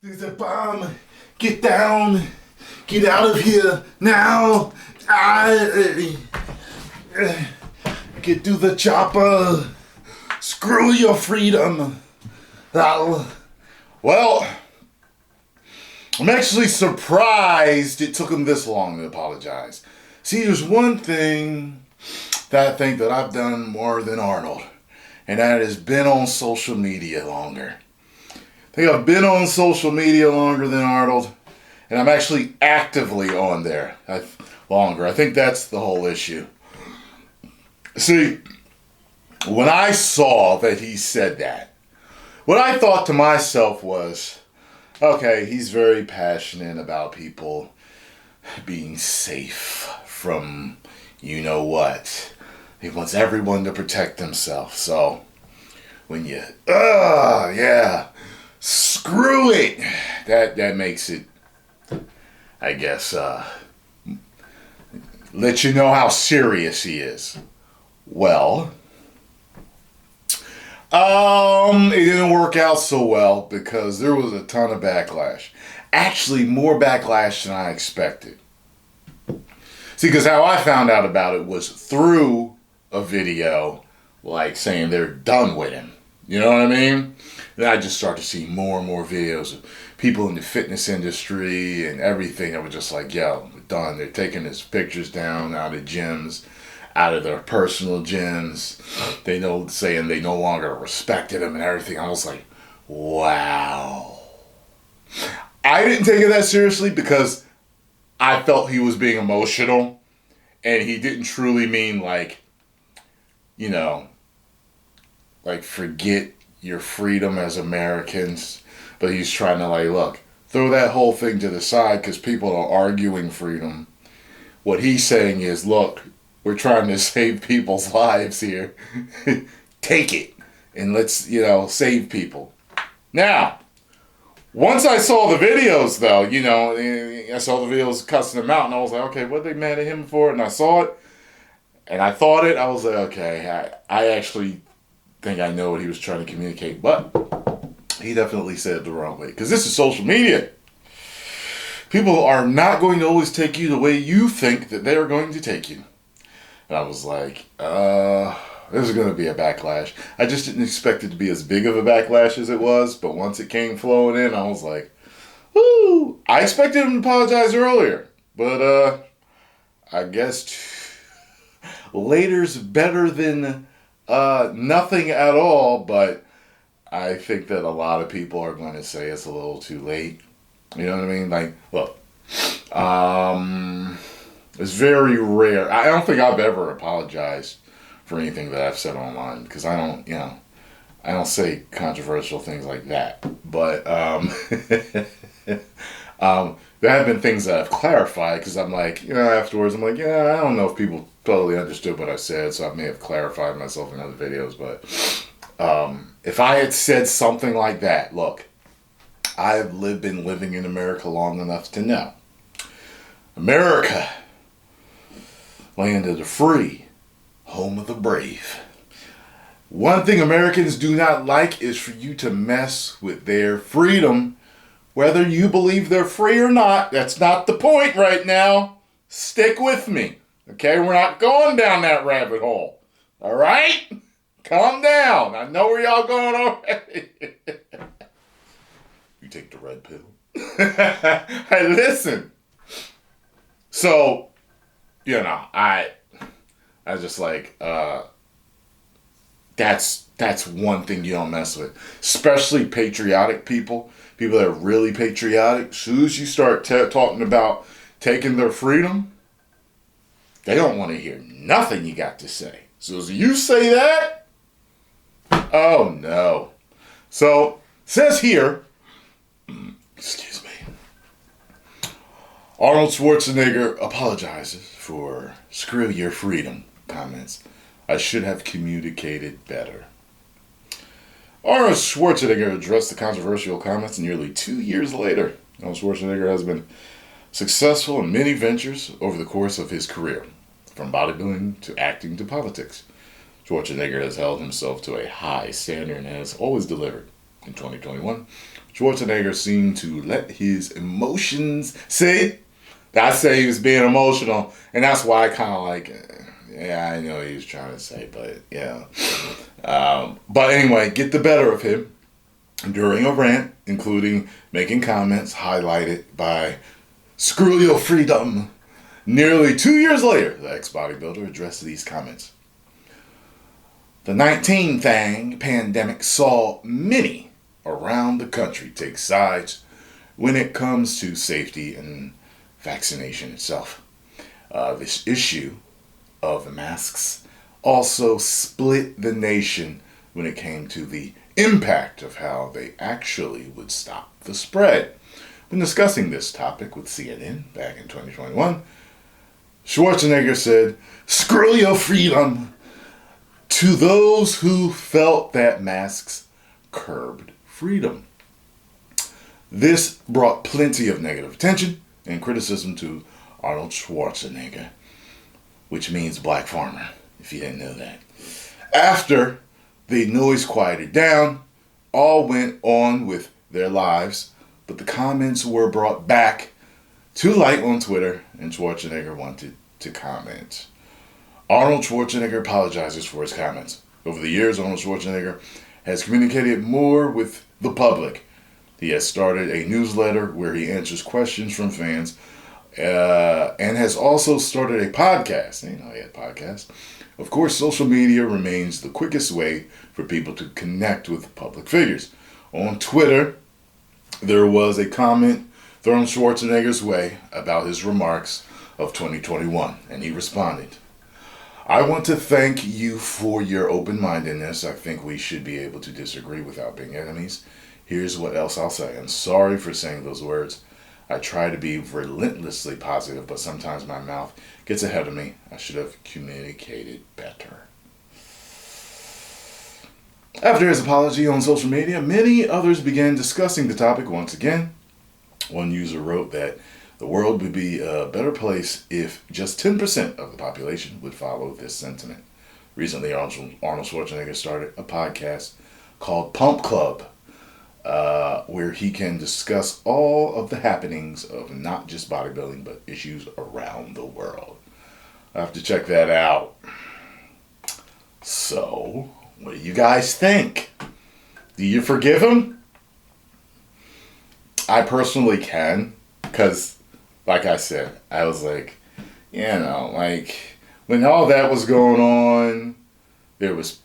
There's a bomb. Get down. Get out of here now. Get to the chopper. Screw your freedom. Well, I'm actually surprised it took him this long to apologize. See, there's one thing that I think that I've done more than Arnold, and that is been on social media longer. I think I've been on social media longer than Arnold, and I'm actually actively on there longer. I think that's the whole issue. See, when I saw that he said that, what I thought to myself was, okay, he's very passionate about people being safe from you know what. He wants everyone to protect themselves. So when you, yeah, screw it. That makes it, I guess, let you know how serious he is. Well, it didn't work out so well because there was a ton of backlash. Actually, more backlash than I expected. See, because how I found out about it was through a video, like saying they're done with him. You know what I mean? Then I just started to see more and more videos of people in the fitness industry and everything that were just like, yo, we're done. They're taking his pictures down out of gyms, out of their personal gyms. Saying they no longer respected him and everything. I was like, wow. I didn't take it that seriously because I felt he was being emotional and he didn't truly mean like, you know, like forget your freedom as Americans. But he's trying to like, look, throw that whole thing to the side because people are arguing freedom. What he's saying is, look, we're trying to save people's lives here. Take it and let's, save people. Now, once I saw the videos, though, I saw the videos cussing him out, and I was like, okay, what are they mad at him for? And I saw it, and I thought it. I was like, okay, I actually think I know what he was trying to communicate, but he definitely said it the wrong way. Because this is social media. People are not going to always take you the way you think that they are going to take you. And I was like, there's going to be a backlash. I just didn't expect it to be as big of a backlash as it was, but once it came flowing in, I was like, whoo! I expected him to apologize earlier, but I guess later's better than nothing at all, but I think that a lot of people are going to say it's a little too late. You know what I mean? Like, look, it's very rare. I don't think I've ever apologized for anything that I've said online because I don't say controversial things like that. But there have been things that I've clarified because I'm like, afterwards I'm like, yeah, I don't know if people totally understood what I said, so I may have clarified myself in other videos. But if I had said something like that, look, I've been living in America long enough to know. America, land of the free, home of the brave. One thing Americans do not like is for you to mess with their freedom. Whether you believe they're free or not, that's not the point right now. Stick with me. Okay, we're not going down that rabbit hole. All right? Calm down. I know where y'all going already. You take the red pill. Hey, listen. So, I just like, that's one thing you don't mess with. Especially patriotic people that are really patriotic. As soon as you start talking about taking their freedom, they don't want to hear nothing you got to say. So as you say that, oh no. So, it says here, excuse me, Arnold Schwarzenegger apologizes for screw your freedom comments. I should have communicated better. Arnold Schwarzenegger addressed the controversial comments nearly 2 years later. Arnold Schwarzenegger has been successful in many ventures over the course of his career, from bodybuilding to acting to politics. Schwarzenegger has held himself to a high standard and has always delivered. In 2021, Schwarzenegger seemed to let his emotions say. I say he was being emotional, and that's why I kind of like, yeah, I know what he was trying to say, but yeah. But anyway, get the better of him during a rant, including making comments highlighted by "Screw your freedom." Nearly 2 years later, the ex-bodybuilder addressed these comments. The 19 pandemic saw many around the country take sides when it comes to safety and vaccination itself. This issue of masks also split the nation when it came to the impact of how they actually would stop the spread. When discussing this topic with CNN back in 2021, Schwarzenegger said, "Screw your freedom," to those who felt that masks curbed freedom. This brought plenty of negative attention and criticism to Arnold Schwarzenegger, which means black farmer, if you didn't know that. After the noise quieted down, all went on with their lives, but the comments were brought back to light on Twitter, and Schwarzenegger wanted to comment. Arnold Schwarzenegger apologizes for his comments. Over the years, Arnold Schwarzenegger has communicated more with the public. He has started a newsletter where he answers questions from fans, and has also started a podcast. You know, he had podcasts. Of course, social media remains the quickest way for people to connect with public figures. On Twitter, there was a comment thrown Schwarzenegger's way about his remarks of 2021, and he responded, "I want to thank you for your open-mindedness. I think we should be able to disagree without being enemies. Here's what else I'll say. I'm sorry for saying those words. I try to be relentlessly positive, but sometimes my mouth gets ahead of me. I should have communicated better." After his apology on social media, many others began discussing the topic once again. One user wrote that the world would be a better place if just 10% of the population would follow this sentiment. Recently, Arnold Schwarzenegger started a podcast called Pump Club, where he can discuss all of the happenings of not just bodybuilding, but issues around the world. I have to check that out. So, what do you guys think? Do you forgive him? I personally can, because, like I said, I was like, when all that was going on, there was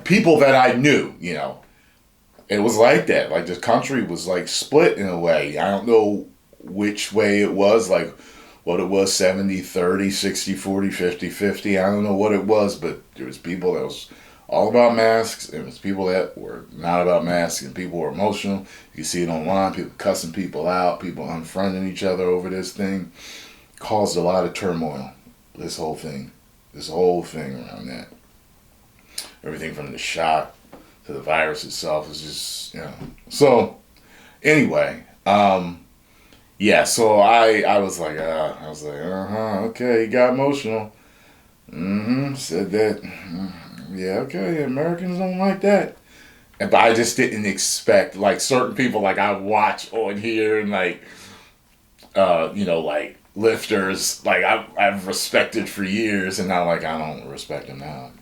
people that I knew, it was like that. Like, the country was, split in a way. I don't know which way it was, what it was, 70-30, 60-40, 50-50. I don't know what it was, but there was people that was all about masks, and there was people that were not about masks, and people were emotional. You can see it online, people cussing people out, people unfriending each other over this thing. Caused a lot of turmoil, this whole thing around that. Everything from the shot to the virus itself is just, So, anyway, so I was like, okay, he got emotional. Said that, okay, Americans don't like that. But I just didn't expect, certain people, I watch on here, and, lifters, I've respected for years, and now, I don't respect them now.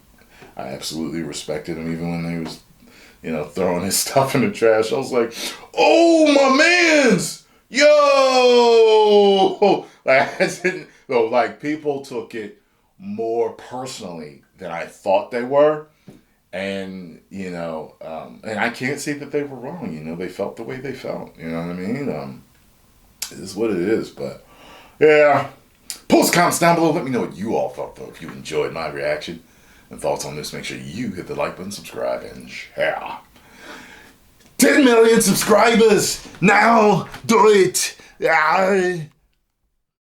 I absolutely respected him even when they was, throwing his stuff in the trash. I was like, "Oh, my mans! Yo!" I didn't, people took it more personally than I thought they were. And, and I can't say that they were wrong. They felt the way they felt. You know what I mean? It is what it is. But, yeah. Post comments down below. Let me know what you all thought, though. If you enjoyed my reaction and thoughts on this, make sure you hit the like button, subscribe, and share. 10 million subscribers! Now! Do it!